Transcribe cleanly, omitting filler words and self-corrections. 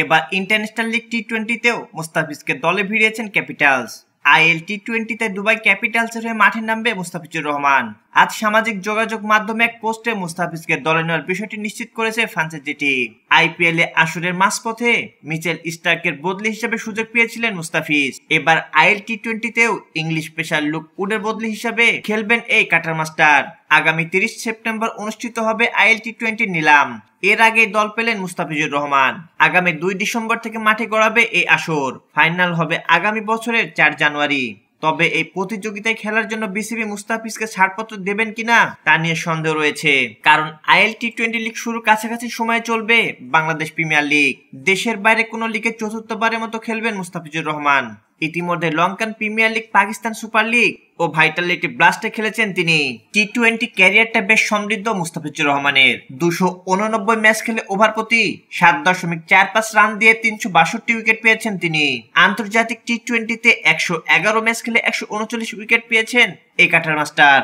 এবার international league টি-20তেও মুস্তাফিজকে দলে ভিড়িয়েছেন Capitals. IL টি-20তে Dubai ক্যাপিটালসের হয়ে মাঠে নামবে মুস্তাফিজুর রহমান। আজ সামাজিক যোগাযোগ মাধ্যমে এক পোস্টে মুস্তাফিজকে দলে নেওয়ার বিষয়টি নিশ্চিত করেছে ফ্রান্সের। আইপিএল এ আসরের মাঝপথে মিচেল স্টার্কের বদলি হিসেবে সুযোগ পেয়েছিলেন মুস্তাফিজ। এবার আইএল টি-20তেও ইংলিশ পেসার লুক উডের বদলি হিসেবে খেলবেন এই কাটার মাস্টার। আগামী 30 সেপ্টেম্বর অনুষ্ঠিত হবে আইএল টি-20 নিলাম। এর আগে দল পেলেন মুস্তাফিজুর রহমান। আগামী 2 ডিসেম্বর থেকে মাঠে গড়াবে এই আসর। ফাইনাল হবে আগামী বছরের 4 জানুয়ারি। তবে এই প্রতিযোগিতায় খেলার জন্য বিসিবি মুস্তাফিজকে ছাড়পত্র দেবেন কিনা তা নিয়ে সন্দেহ রয়েছে, কারণ আইএল টি-20 লিগ শুরুর কাছাকাছি সময়ে চলবে বাংলাদেশ প্রিমিয়ার লিগ। দেশের বাইরে কোনো লিগে চতুর্থবারের মতো খেলবেন মুস্তাফিজুর রহমান। ইতিমধ্যে Lankan premier league, Pakistan super league ও ভাইটালিটি ব্লাস্টে খেলেছেন তিনি। টি-20 ক্যারিয়ারটা বেশ সমৃদ্ধ মুস্তাফিজুর রহমানের। 289 ম্যাচ খেলে ওভার প্রতি 7.45 রান দিয়ে 362 উইকেট পেয়েছেন তিনি। আন্তর্জাতিক টি-20তে 111 ম্যাচ খেলে 139 উইকেট পেয়েছেন এই কাটার মাস্টার।